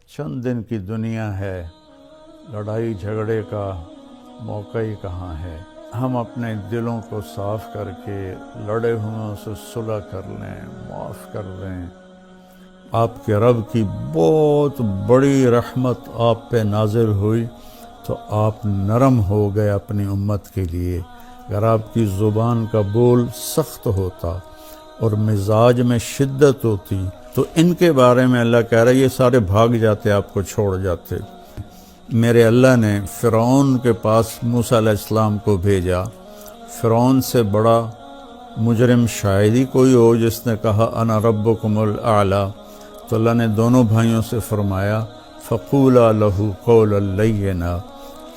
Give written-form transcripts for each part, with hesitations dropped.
چند دن کی دنیا ہے، لڑائی جھگڑے کا موقع ہی کہاں ہے۔ ہم اپنے دلوں کو صاف کر کے لڑے ہوئوں سے صلح کر لیں، معاف کر لیں۔ آپ کے رب کی بہت بڑی رحمت آپ پہ نازل ہوئی تو آپ نرم ہو گئے اپنی امت کے لیے۔ اگر آپ کی زبان کا بول سخت ہوتا اور مزاج میں شدت ہوتی تو ان کے بارے میں اللہ کہہ رہا ہے یہ سارے بھاگ جاتے، آپ کو چھوڑ جاتے۔ میرے اللہ نے فرعون کے پاس موسیٰ علیہ السلام کو بھیجا۔ فرعون سے بڑا مجرم شاید ہی کوئی ہو جس نے کہا انا ربکم الاعلیٰ، تو اللہ نے دونوں بھائیوں سے فرمایا فقولا لہ قولا لینا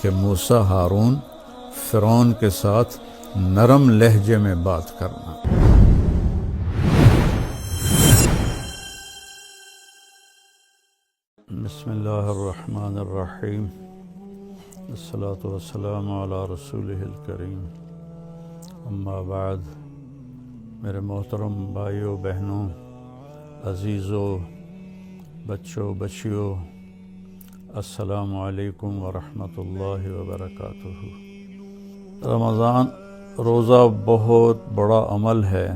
کہ موسیٰ ہارون فرعون کے ساتھ نرم لہجے میں بات کرنا۔ بسم اللہ الرحمن الرحیم، الصلاۃ والسلام علی رسولہ الکریم، اما بعد۔ میرے محترم بھائیوں بہنوں، عزیزوں، بچوں بچیوں، السلام علیکم ورحمۃ اللہ وبرکاتہ۔ رمضان روزہ بہت بڑا عمل ہے۔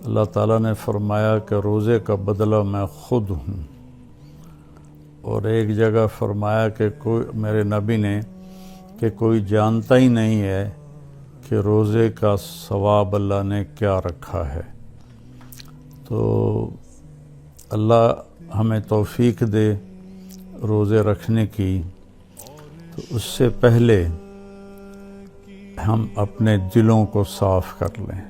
اللہ تعالیٰ نے فرمایا کہ روزے کا بدلہ میں خود ہوں، اور ایک جگہ فرمایا کہ میرے نبی نے کہ کوئی جانتا ہی نہیں ہے کہ روزے کا ثواب اللہ نے کیا رکھا ہے۔ تو اللہ ہمیں توفیق دے روزے رکھنے کی۔ تو اس سے پہلے ہم اپنے دلوں کو صاف کر لیں۔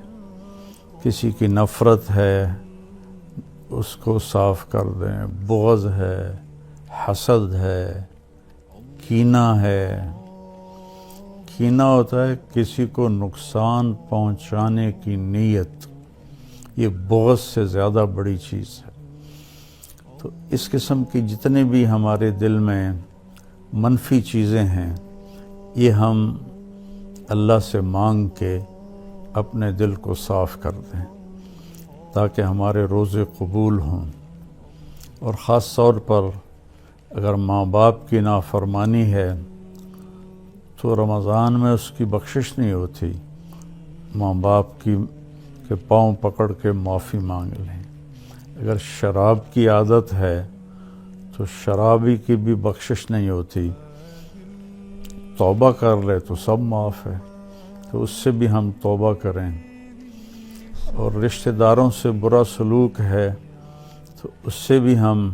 کسی کی نفرت ہے اس کو صاف کر دیں، بغض ہے، حسد ہے، کینہ ہے۔ کینہ ہوتا ہے کسی کو نقصان پہنچانے کی نیت، یہ بغض سے زیادہ بڑی چیز ہے۔ تو اس قسم کی جتنے بھی ہمارے دل میں منفی چیزیں ہیں، یہ ہم اللہ سے مانگ کے اپنے دل کو صاف کر دیں تاکہ ہمارے روزے قبول ہوں۔ اور خاص طور پر اگر ماں باپ کی نافرمانی ہے تو رمضان میں اس کی بخشش نہیں ہوتی۔ ماں باپ کے پاؤں پکڑ کے معافی مانگ لیں۔ اگر شراب کی عادت ہے تو شرابی کی بھی بخشش نہیں ہوتی، توبہ کر لے تو سب معاف ہے، تو اس سے بھی ہم توبہ کریں۔ اور رشتہ داروں سے برا سلوک ہے تو اس سے بھی ہم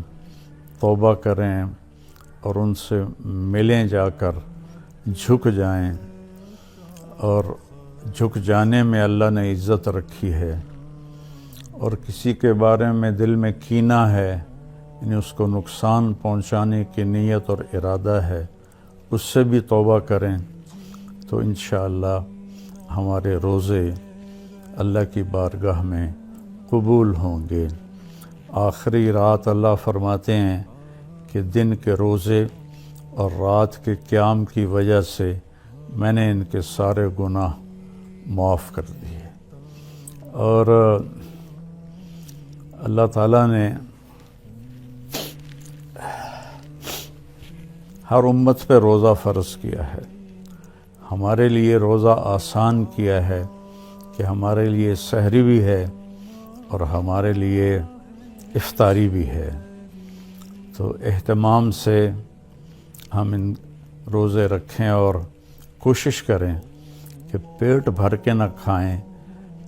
توبہ کریں اور ان سے ملیں، جا کر جھک جائیں۔ اور جھک جانے میں اللہ نے عزت رکھی ہے۔ اور کسی کے بارے میں دل میں کینہ ہے، یعنی اس کو نقصان پہنچانے کی نیت اور ارادہ ہے، اس سے بھی توبہ کریں تو انشاءاللہ ہمارے روزے اللہ کی بارگاہ میں قبول ہوں گے۔ آخری رات اللہ فرماتے ہیں کہ دن کے روزے اور رات کے قیام کی وجہ سے میں نے ان کے سارے گناہ معاف کر دیے۔ اور اللہ تعالیٰ نے ہر امت پہ روزہ فرض کیا ہے۔ ہمارے لیے روزہ آسان کیا ہے کہ ہمارے لیے سحری بھی ہے اور ہمارے لیے افطاری بھی ہے۔ تو اہتمام سے ہم ان روزے رکھیں اور کوشش کریں کہ پیٹ بھر کے نہ کھائیں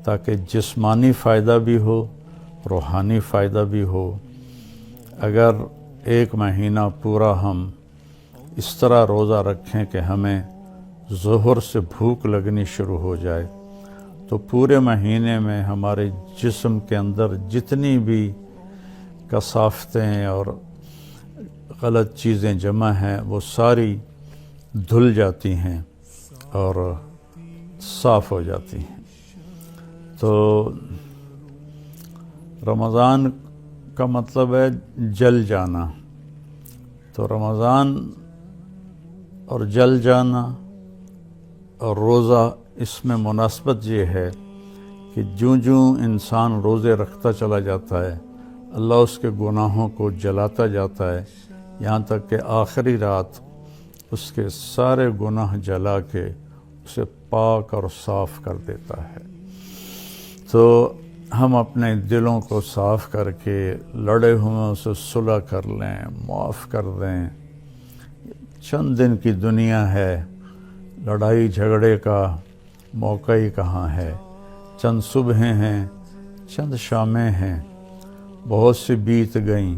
تاکہ جسمانی فائدہ بھی ہو، روحانی فائدہ بھی ہو۔ اگر ایک مہینہ پورا ہم اس طرح روزہ رکھیں کہ ہمیں ظہر سے بھوک لگنی شروع ہو جائے تو پورے مہینے میں ہمارے جسم کے اندر جتنی بھی کثافتیں اور غلط چیزیں جمع ہیں وہ ساری دھل جاتی ہیں اور صاف ہو جاتی ہیں۔ تو رمضان کا مطلب ہے جل جانا۔ تو رمضان اور جل جانا اور روزہ، اس میں مناسبت یہ ہے کہ جوں انسان روزے رکھتا چلا جاتا ہے اللہ اس کے گناہوں کو جلاتا جاتا ہے یہاں تک کہ آخری رات اس کے سارے گناہ جلا کے اسے پاک اور صاف کر دیتا ہے۔ تو ہم اپنے دلوں کو صاف کر کے لڑے ہوئے سے صلح کر لیں، معاف کر دیں۔ چند دن کی دنیا ہے، لڑائی جھگڑے کا موقع ہی کہاں ہے۔ چند صبحیں ہیں، چند شامیں ہیں، بہت سی بیت گئیں،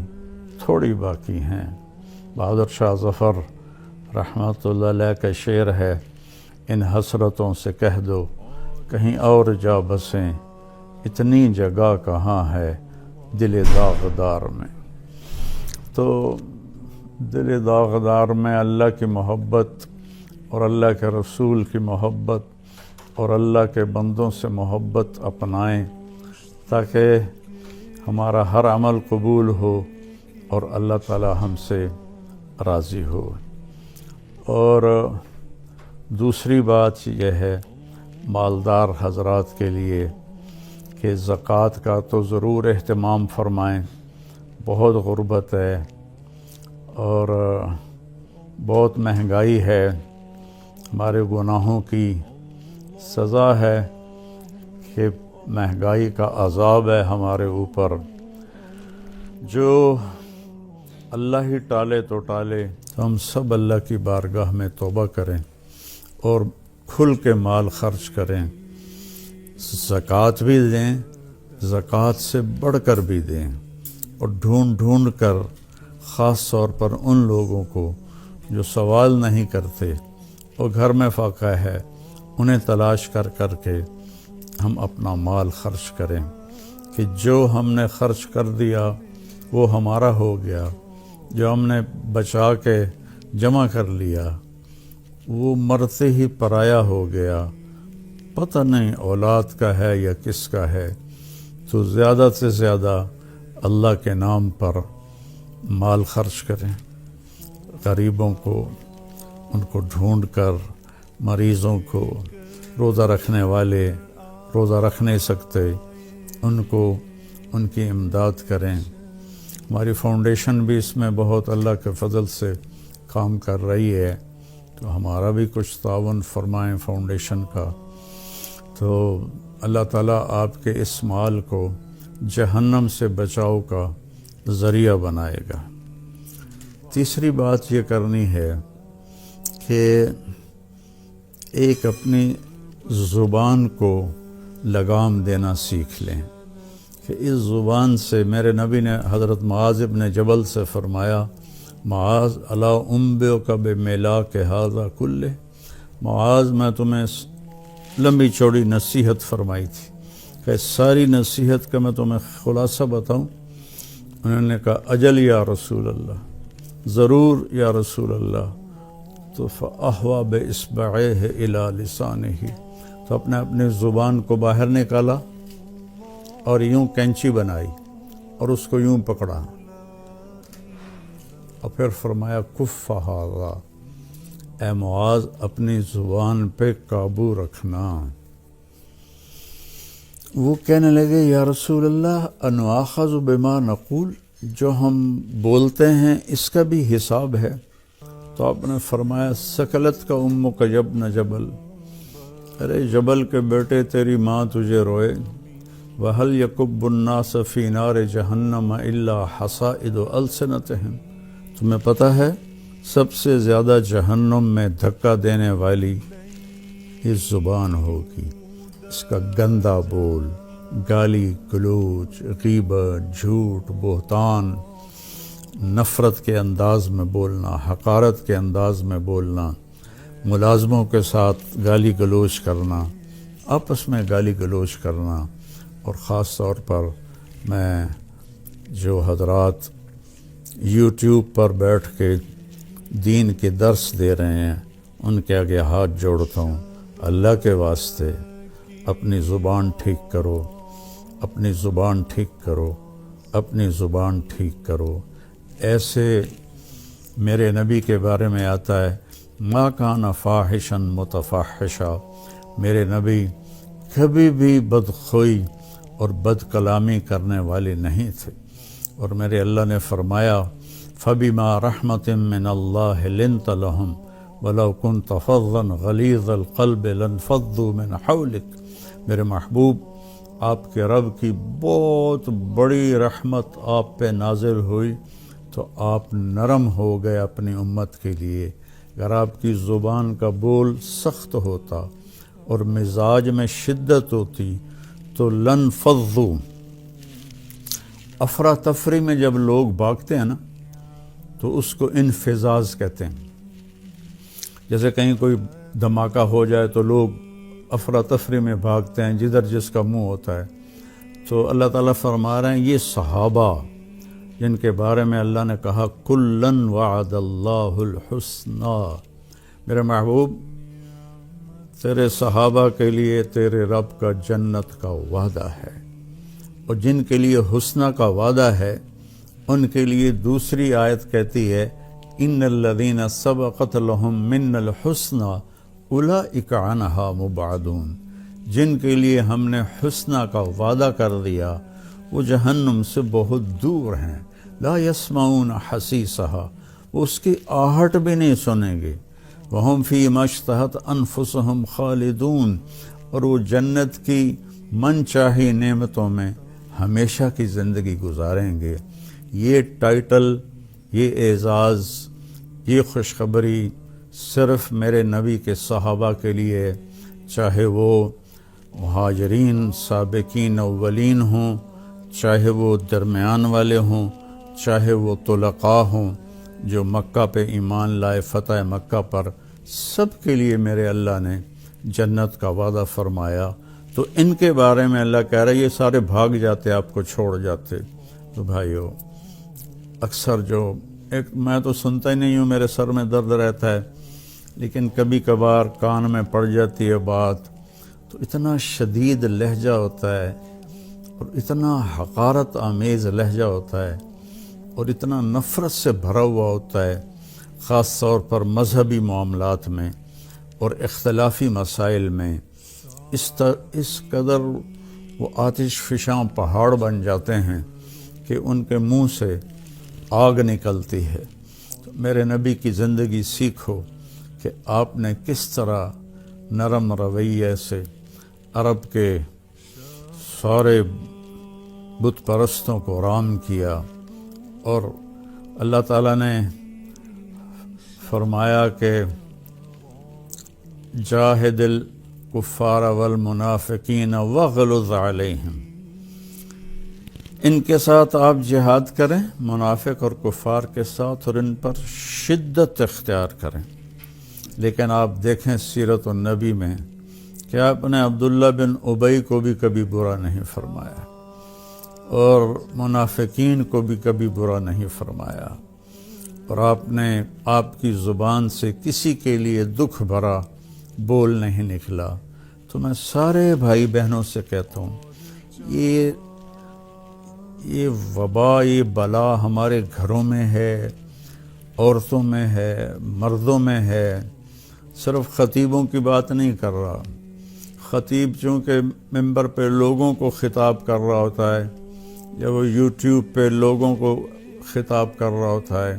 تھوڑی باقی ہیں۔ بہادر شاہ ظفر رحمۃ اللہ علیہ کا شعر ہے، ان حسرتوں سے کہہ دو کہیں اور جا بسیں، اتنی جگہ کہاں ہے دل داغدار میں۔ تو دل داغدار میں اللہ کی محبت اور اللہ کے رسول کی محبت اور اللہ کے بندوں سے محبت اپنائیں تاکہ ہمارا ہر عمل قبول ہو اور اللہ تعالی ہم سے راضی ہو۔ اور دوسری بات یہ ہے مالدار حضرات کے لیے کہ زکوٰۃ کا تو ضرور اہتمام فرمائیں، بہت غربت ہے اور بہت مہنگائی ہے، ہمارے گناہوں کی سزا ہے کہ مہنگائی کا عذاب ہے ہمارے اوپر۔ جو اللہ ہی ٹالے تو ٹالے، تو ہم سب اللہ کی بارگاہ میں توبہ کریں اور کھل کے مال خرچ کریں، زکوٰۃ بھی دیں، زکوٰۃ سے بڑھ کر بھی دیں، اور ڈھونڈ ڈھونڈ کر خاص طور پر ان لوگوں کو جو سوال نہیں کرتے اور گھر میں فاقہ ہے، انہیں تلاش کر کر کے ہم اپنا مال خرچ کریں کہ جو ہم نے خرچ کر دیا وہ ہمارا ہو گیا، جو ہم نے بچا کے جمع کر لیا وہ مرتے ہی پرایا ہو گیا، پتہ نہیں اولاد کا ہے یا کس کا ہے۔ تو زیادہ سے زیادہ اللہ کے نام پر مال خرچ کریں، غریبوں کو ان کو ڈھونڈ کر، مریضوں کو، روزہ رکھنے والے روزہ رکھ نہیں سکتے ان کو ان کی امداد کریں۔ ہماری فاؤنڈیشن بھی اس میں بہت اللہ کے فضل سے کام کر رہی ہے، تو ہمارا بھی کچھ تعاون فرمائیں فاؤنڈیشن کا، تو اللہ تعالیٰ آپ کے اس مال کو جہنم سے بچاؤ کا ذریعہ بنائے گا۔ تیسری بات یہ کرنی ہے کہ ایک اپنی زبان کو لگام دینا سیکھ لیں کہ اس زبان سے، میرے نبی نے حضرت معاذ ابن جبل سے فرمایا، معاذ الا انبئک بملاک ھذا کلہ، معاذ میں تمہیں لمبی چوڑی نصیحت فرمائی تھی کہ ساری نصیحت کا میں تمہیں خلاصہ بتاؤں؟ انہوں نے کہا اجل یا رسول اللہ، ضرور یا رسول اللہ۔ تو فاحوا باصبعیہ الی لسانہ، تو اپنے زبان کو باہر نکالا اور یوں کینچی بنائی اور اس کو یوں پکڑا، اور پھر فرمایا کف ھذا، اے معاذ اپنی زبان پہ قابو رکھنا۔ وہ کہنے لگے یا رسول اللہ انؤاخذ بما نقول، جو ہم بولتے ہیں اس کا بھی حساب ہے؟ تو آپ نے فرمایا سکلت کا امک یبن جبل، ارے جبل کے بیٹے تیری ماں تجھے روئے۔ وَهَلْ يَكُبُّ النَّاسَ فِي نَارِ جَهَنَّمَ إِلَّا حَصَائِدُ أَلْسِنَتِهِمْ، تمہیں پتہ ہے سب سے زیادہ جہنم میں دھکا دینے والی اس زبان ہوگی، اس کا گندا بول، گالی گلوچ، غیبت، جھوٹ، بہتان، نفرت کے انداز میں بولنا، حقارت کے انداز میں بولنا، ملازموں کے ساتھ گالی گلوچ کرنا، آپس میں گالی گلوچ کرنا، اور خاص طور پر میں جو حضرات یوٹیوب پر بیٹھ کے دین کے درس دے رہے ہیں ان کے آگے ہاتھ جوڑتا ہوں، اللہ کے واسطے اپنی زبان ٹھیک کرو، اپنی زبان ٹھیک کرو، اپنی زبان ٹھیک کرو۔ ایسے میرے نبی کے بارے میں آتا ہے ما کان فاحشا متفحشا، میرے نبی کبھی بھی بدخوئی اور بد کلامی کرنے والے نہیں تھے۔ اور میرے اللہ نے فرمایا فَبِمَا رَحْمَةٍ مِّنَ اللَّهِ لِنْتَ لَهُمْ وَلَوْ كُنْتَ فَظًّا غَلِيظَ الْقَلْبِ لَانفَضُّوا مِنْ حَوْلِكَ، میرے محبوب آپ کے رب کی بہت بڑی رحمت آپ پہ نازل ہوئی تو آپ نرم ہو گئے اپنی امت کے لیے۔ اگر آپ کی زبان کا بول سخت ہوتا اور مزاج میں شدت ہوتی تو لنفضوا، افراتفری میں جب لوگ بھاگتے ہیں نا تو اس کو انفزاز کہتے ہیں۔ جیسے کہیں کوئی دھماکہ ہو جائے تو لوگ افراتفری میں بھاگتے ہیں جدھر جس کا منہ ہوتا ہے، تو اللہ تعالیٰ فرما رہے ہیں یہ صحابہ جن کے بارے میں اللہ نے کہا کلن وعد اللہ الحسنی، میرے محبوب تیرے صحابہ کے لیے تیرے رب کا جنت کا وعدہ ہے، اور جن کے لیے حسنہ کا وعدہ ہے ان کے لیے دوسری آیت کہتی ہے ان الذین سبقت لہم من الحسنی اولئک عنہا مبعدون، جن کے لیے ہم نے حسنہ کا وعدہ کر دیا وہ جہنم سے بہت دور ہیں، لا یسمعون حسیسہا، وہ اس کی آہٹ بھی نہیں سنیں گے، وہم فی ما اشتہت انفسہم خالدون، اور وہ جنت کی من چاہی نعمتوں میں ہمیشہ کی زندگی گزاریں گے۔ یہ ٹائٹل، یہ اعزاز، یہ خوشخبری صرف میرے نبی کے صحابہ کے لیے، چاہے وہ مہاجرین سابقین اولین ہوں، چاہے وہ درمیان والے ہوں، چاہے وہ طلقاء ہوں جو مکہ پہ ایمان لائے فتح مکہ پر، سب کے لیے میرے اللہ نے جنت کا وعدہ فرمایا۔ تو ان کے بارے میں اللہ کہہ رہا ہے یہ سارے بھاگ جاتے آپ کو چھوڑ جاتے۔ تو بھائیو اکثر میں تو سنتا ہی نہیں ہوں، میرے سر میں درد رہتا ہے، لیکن کبھی کبھار کان میں پڑ جاتی ہے بات تو اتنا شدید لہجہ ہوتا ہے اور اتنا حقارت آمیز لہجہ ہوتا ہے اور اتنا نفرت سے بھرا ہوا ہوتا ہے، خاص طور پر مذہبی معاملات میں اور اختلافی مسائل میں اس قدر وہ آتش فشاں پہاڑ بن جاتے ہیں کہ ان کے منہ سے آگ نکلتی ہے۔ تو میرے نبی کی زندگی سیکھو کہ آپ نے کس طرح نرم رویے سے عرب کے سارے بت پرستوں کو رام کیا، اور اللہ تعالیٰ نے فرمایا کہ جاہد الکفار والمنافقین واغلظ علیہم، ان کے ساتھ آپ جہاد کریں، منافق اور کفار کے ساتھ، اور ان پر شدت اختیار کریں۔ لیکن آپ دیکھیں سیرت النبی میں کہ آپ نے عبداللہ بن ابی کو بھی کبھی برا نہیں فرمایا اور منافقین کو بھی کبھی برا نہیں فرمایا، اور آپ کی زبان سے کسی کے لیے دکھ بھرا بول نہیں نکلا۔ تو میں سارے بھائی بہنوں سے کہتا ہوں یہ وبا، یہ بلا ہمارے گھروں میں ہے، عورتوں میں ہے، مردوں میں ہے۔ صرف خطیبوں کی بات نہیں کر رہا، خطیب چونکہ ممبر پہ لوگوں کو خطاب کر رہا ہوتا ہے یا وہ یوٹیوب پہ لوگوں کو خطاب کر رہا ہوتا ہے،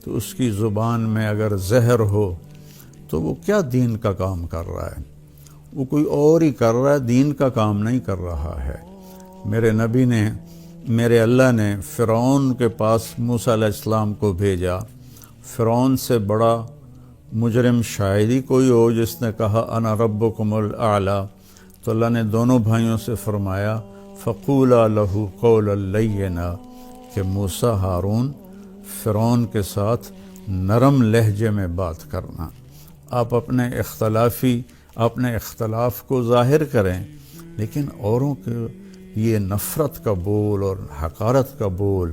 تو اس کی زبان میں اگر زہر ہو تو وہ کیا دین کا کام کر رہا ہے؟ وہ کوئی اور ہی کر رہا ہے، دین کا کام نہیں کر رہا ہے۔ میرے اللہ نے فرعون کے پاس موسیٰ علیہ السلام کو بھیجا۔ فرعون سے بڑا مجرم شاید ہی کوئی ہو جس نے کہا انا ربکم الاعلی، تو اللہ نے دونوں بھائیوں سے فرمایا فقولا لہ قولا لینا، کہ موسیٰ ہارون فرعون کے ساتھ نرم لہجے میں بات کرنا۔ آپ اپنے اختلاف کو ظاہر کریں، لیکن اوروں کے یہ نفرت کا بول اور حقارت کا بول،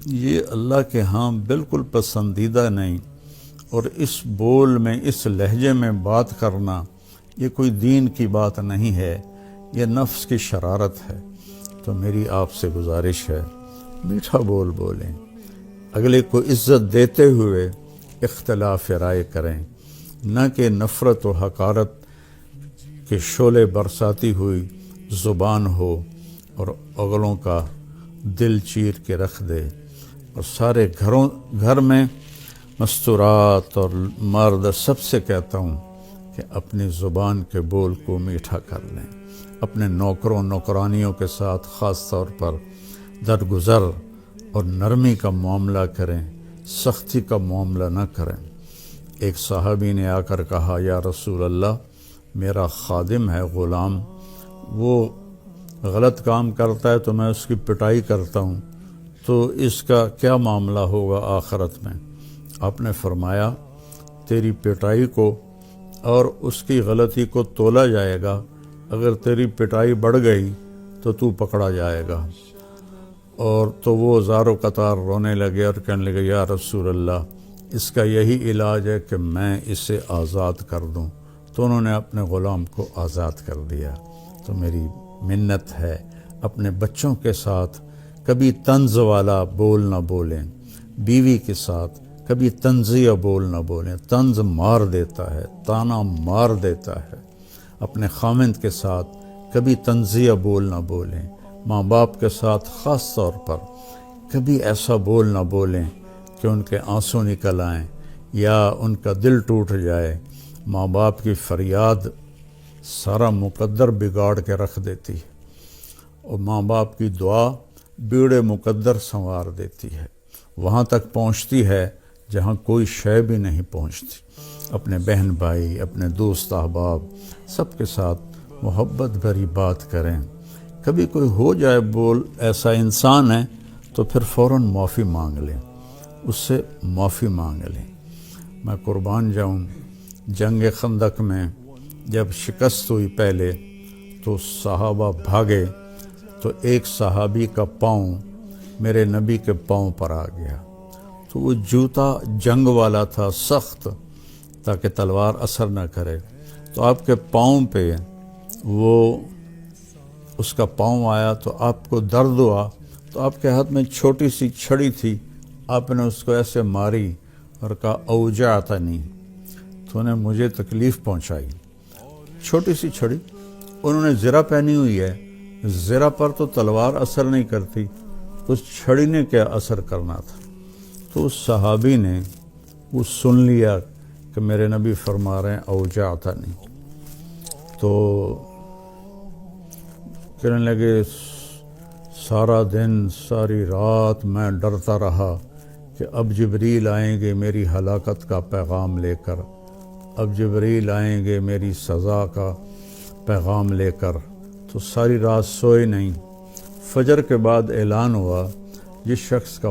یہ اللہ کے ہاں بالکل پسندیدہ نہیں، اور اس بول میں، اس لہجے میں بات کرنا یہ کوئی دین کی بات نہیں ہے، یہ نفس کی شرارت ہے۔ تو میری آپ سے گزارش ہے میٹھا بول بولیں، اگلے کو عزت دیتے ہوئے اختلاف رائے کریں، نہ کہ نفرت و حقارت کے شعلے برساتی ہوئی زبان ہو اور اگلوں کا دل چیر کے رکھ دے، اور سارے گھر میں مستورات اور مرد سب سے کہتا ہوں کہ اپنی زبان کے بول کو میٹھا کر لیں، اپنے نوکروں نوکرانیوں کے ساتھ خاص طور پر درگزر اور نرمی کا معاملہ کریں، سختی کا معاملہ نہ کریں۔ ایک صحابی نے آ کر کہا، یا رسول اللہ، میرا خادم ہے، غلام، وہ غلط کام کرتا ہے تو میں اس کی پٹائی کرتا ہوں، تو اس کا کیا معاملہ ہوگا آخرت میں؟ آپ نے فرمایا، تیری پٹائی کو اور اس کی غلطی کو تولا جائے گا، اگر تیری پٹائی بڑھ گئی تو تو پکڑا جائے گا۔ اور تو وہ زارو قطار رونے لگے اور کہنے لگے، یا رسول اللہ، اس کا یہی علاج ہے کہ میں اسے آزاد کر دوں۔ تو انہوں نے اپنے غلام کو آزاد کر دیا۔ تو میری منت ہے، اپنے بچوں کے ساتھ کبھی طنز والا بول نہ بولیں، بیوی کے ساتھ کبھی طنزیہ بول نہ بولیں، طنز مار دیتا ہے، تانا مار دیتا ہے۔ اپنے خامند کے ساتھ کبھی طنزیہ بول نہ بولیں، ماں باپ کے ساتھ خاص طور پر کبھی ایسا بول نہ بولیں کہ ان کے آنسو نکل آئیں یا ان کا دل ٹوٹ جائے۔ ماں باپ کی فریاد سارا مقدر بگاڑ کے رکھ دیتی ہے، اور ماں باپ کی دعا بیڑے مقدر سنوار دیتی ہے، وہاں تک پہنچتی ہے جہاں کوئی شے بھی نہیں پہنچتی۔ اپنے بہن بھائی، اپنے دوست احباب سب کے ساتھ محبت بھری بات کریں۔ کبھی کوئی ہو جائے بول ایسا انسان ہے تو پھر فوراً معافی مانگ لیں، اس سے معافی مانگ لیں۔ میں قربان جاؤں، جنگ خندق میں جب شکست ہوئی پہلے تو صحابہ بھاگے، تو ایک صحابی کا پاؤں میرے نبی کے پاؤں پر آ گیا، تو وہ جوتا جنگ والا تھا، سخت، تاکہ تلوار اثر نہ کرے۔ تو آپ کے پاؤں پہ وہ اس کا پاؤں آیا تو آپ کو درد ہوا، تو آپ کے ہاتھ میں چھوٹی سی چھڑی تھی، آپ نے اس کو ایسے ماری اور کہا، اوجعتنی، تو نے مجھے تکلیف پہنچائی۔ چھوٹی سی چھڑی، انہوں نے زرہ پہنی ہوئی ہے، زرہ پر تو تلوار اثر نہیں کرتی، اس چھڑی نے کیا اثر کرنا تھا؟ تو اس صحابی نے وہ سن لیا کہ میرے نبی فرما رہے ہیں اوجعتنی، تو کہنے لگے، سارا دن ساری رات میں ڈرتا رہا کہ اب جبریل آئیں گے میری ہلاکت کا پیغام لے کر، اب جبریل آئیں گے میری سزا کا پیغام لے کر، تو ساری رات سوئے نہیں۔ فجر کے بعد اعلان ہوا، جس شخص کا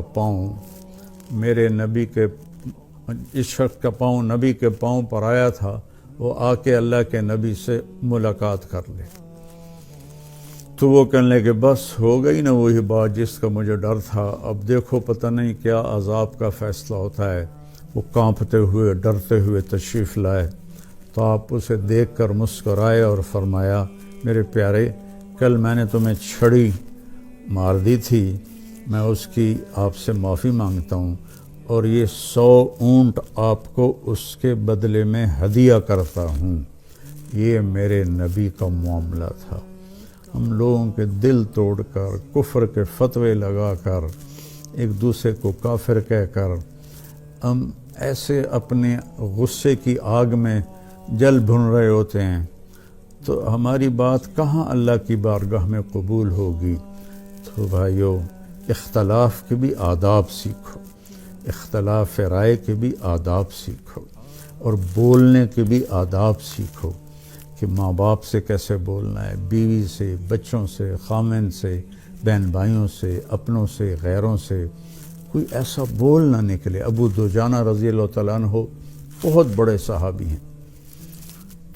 پاؤں نبی کے پاؤں پر آیا تھا، وہ آ کے اللہ کے نبی سے ملاقات کر لے۔ تو وہ کہنے لگے، بس ہو گئی نا وہی بات جس کا مجھے ڈر تھا، اب دیکھو پتہ نہیں کیا عذاب کا فیصلہ ہوتا ہے۔ وہ کانپتے ہوئے ڈرتے ہوئے تشریف لائے، تو آپ اسے دیکھ کر مسکرائے اور فرمایا، میرے پیارے، کل میں نے تمہیں چھڑی مار دی تھی، میں اس کی آپ سے معافی مانگتا ہوں، اور یہ 100 اونٹ آپ کو اس کے بدلے میں ہدیہ کرتا ہوں۔ یہ میرے نبی کا معاملہ تھا۔ ہم لوگوں کے دل توڑ کر، کفر کے فتوے لگا کر، ایک دوسرے کو کافر کہہ کر، ہم ایسے اپنے غصے کی آگ میں جل بھن رہے ہوتے ہیں، تو ہماری بات کہاں اللہ کی بارگاہ میں قبول ہوگی؟ تو بھائیو، اختلاف کے بھی آداب سیکھو، اختلاف رائے کے بھی آداب سیکھو، اور بولنے کے بھی آداب سیکھو کہ ماں باپ سے کیسے بولنا ہے، بیوی سے، بچوں سے، خامند سے، بہن بھائیوں سے، اپنوں سے، غیروں سے، کوئی ایسا بول نہ نکلے۔ ابو دجانہ رضی اللہ تعالیٰ عنہ بہت بڑے صحابی ہیں،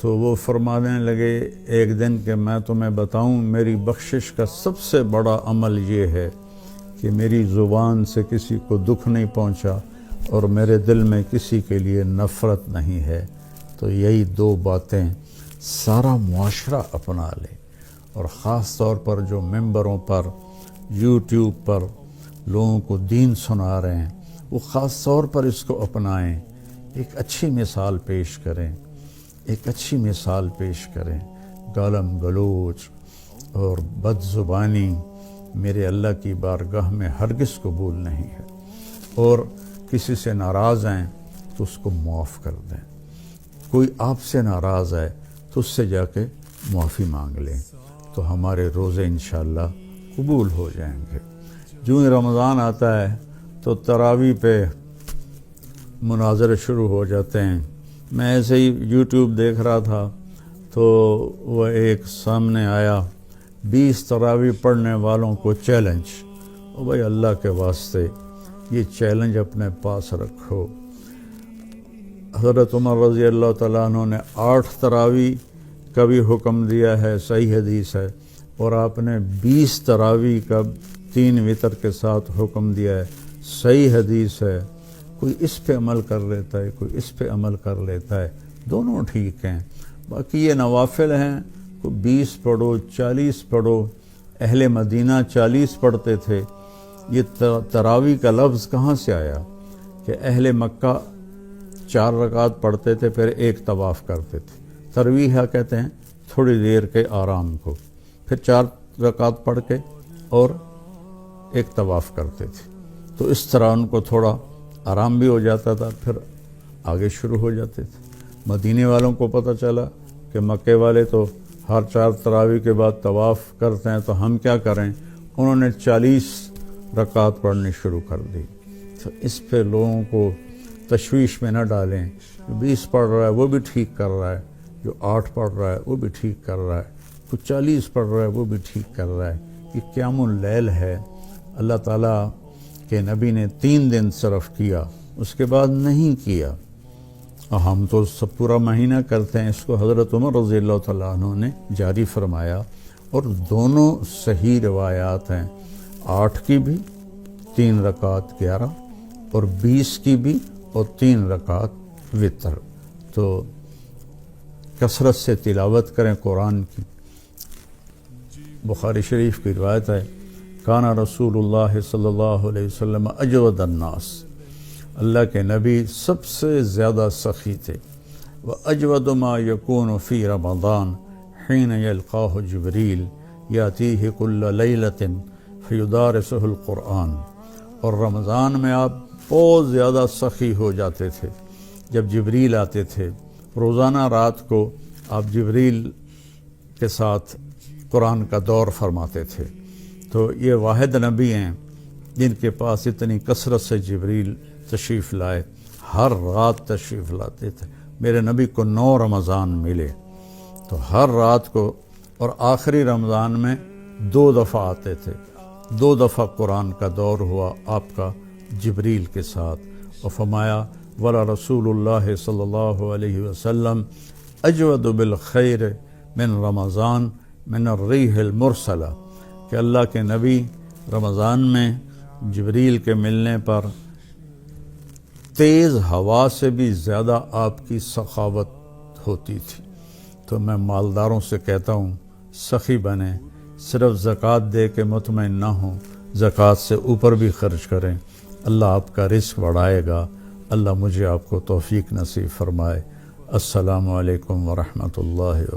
تو وہ فرمانے لگے ایک دن کہ میں تمہیں بتاؤں، میری بخشش کا سب سے بڑا عمل یہ ہے کہ میری زبان سے کسی کو دکھ نہیں پہنچا اور میرے دل میں کسی کے لیے نفرت نہیں ہے۔ تو یہی 2 باتیں سارا معاشرہ اپنا لے، اور خاص طور پر جو ممبروں پر، یوٹیوب پر لوگوں کو دین سنا رہے ہیں، وہ خاص طور پر اس کو اپنائیں، ایک اچھی مثال پیش کریں، ایک اچھی مثال پیش کریں۔ گالم گلوچ اور بد زبانی میرے اللہ کی بارگاہ میں ہرگز قبول نہیں ہے، اور کسی سے ناراض ہیں تو اس کو معاف کر دیں، کوئی آپ سے ناراض ہے تو اس سے جا کے معافی مانگ لیں، تو ہمارے روزے انشاءاللہ قبول ہو جائیں گے۔ جو ہی رمضان آتا ہے تو تراویح پہ مناظرے شروع ہو جاتے ہیں۔ میں ایسے ہی یوٹیوب دیکھ رہا تھا تو وہ ایک سامنے آیا، 20 تراویح پڑھنے والوں کو چیلنج۔ او بھائی اللہ کے واسطے یہ چیلنج اپنے پاس رکھو۔ حضرت عمر رضی اللہ تعالیٰ عنہ نے 8 تراویح کا بھی حکم دیا ہے، صحیح حدیث ہے، اور آپ نے 20 تراویح کا 3 وتر کے ساتھ حکم دیا ہے، صحیح حدیث ہے۔ کوئی اس پہ عمل کر لیتا ہے، کوئی اس پہ عمل کر لیتا ہے، دونوں ٹھیک ہیں۔ باقی یہ نوافل ہیں، کوئی 20 پڑھو، 40 پڑھو، اہل مدینہ 40 پڑھتے تھے۔ یہ تراویح کا لفظ کہاں سے آیا کہ اہل مکہ 4 رکعت پڑھتے تھے پھر ایک طواف کرتے تھے۔ ترویحہ کہتے ہیں تھوڑی دیر کے آرام کو، پھر 4 رکعت پڑھ کے اور ایک طواف کرتے تھے، تو اس طرح ان کو تھوڑا آرام بھی ہو جاتا تھا، پھر آگے شروع ہو جاتے تھے۔ مدینے والوں کو پتہ چلا کہ مکے والے تو ہر 4 تراویح کے بعد طواف کرتے ہیں، تو ہم کیا کریں؟ انہوں نے 40 رکعت پڑھنی شروع کر دی۔ تو اس پہ لوگوں کو تشویش میں نہ ڈالیں۔ جو 20 پڑھ رہا ہے وہ بھی ٹھیک کر رہا ہے، جو 8 پڑھ رہا ہے وہ بھی ٹھیک کر رہا ہے، کوئی 40 پڑھ رہا ہے وہ بھی ٹھیک کر رہا ہے۔ یہ قیام اللیل ہے، اللہ تعالیٰ کے نبی نے 3 دن صرف کیا، اس کے بعد نہیں کیا، اور ہم تو سب پورا مہینہ کرتے ہیں۔ اس کو حضرت عمر رضی اللہ تعالیٰ عنہ نے جاری فرمایا، اور دونوں صحیح روایات ہیں، 8 کی بھی 3 رکعت 11، اور 20 کی بھی اور 3 رکعت وتر۔ تو کثرت سے تلاوت کریں قرآن کی۔ بخاری شریف کی روایت ہے، کانا رسول اللہ صلی اللہ علیہ وسلم اجود الناس، اللہ کے نبی سب سے زیادہ سخی تھے۔ وَأَجْوَدُ مَا يَكُونُ فِي رَمَضَانَ حِينَ يَلْقَاهُ جِبْرِيلُ يَأْتِيهِ كُلَّ لَيْلَةٍ فَيُدَارِسُهُ الْقُرْآنَ، اور رمضان میں آپ بہت زیادہ سخی ہو جاتے تھے۔ جب جبریل آتے تھے روزانہ رات کو، آپ جبریل کے ساتھ قرآن کا دور فرماتے تھے۔ تو یہ واحد نبی ہیں جن کے پاس اتنی کثرت سے جبریل تشریف لائے، ہر رات تشریف لاتے تھے۔ میرے نبی کو 9 رمضان ملے، تو ہر رات کو، اور آخری رمضان میں 2 دفعہ آتے تھے، 2 دفعہ قرآن کا دور ہوا آپ کا جبریل کے ساتھ، اور فرمایا ولا رسول اللہ صلی اللہ علیہ وسلم اجود بالخیر من رمضان من الریح المرسلہ، کہ اللہ کے نبی رمضان میں جبریل کے ملنے پر تیز ہوا سے بھی زیادہ آپ کی سخاوت ہوتی تھی۔ تو میں مالداروں سے کہتا ہوں سخی بنیں، صرف زکوٰۃ دے کے مطمئن نہ ہوں، زکوٰۃ سے اوپر بھی خرچ کریں، اللہ آپ کا رزق بڑھائے گا۔ اللہ مجھے آپ کو توفیق نصیب فرمائے۔ السلام علیکم ورحمۃ اللہ وبرکاتہ۔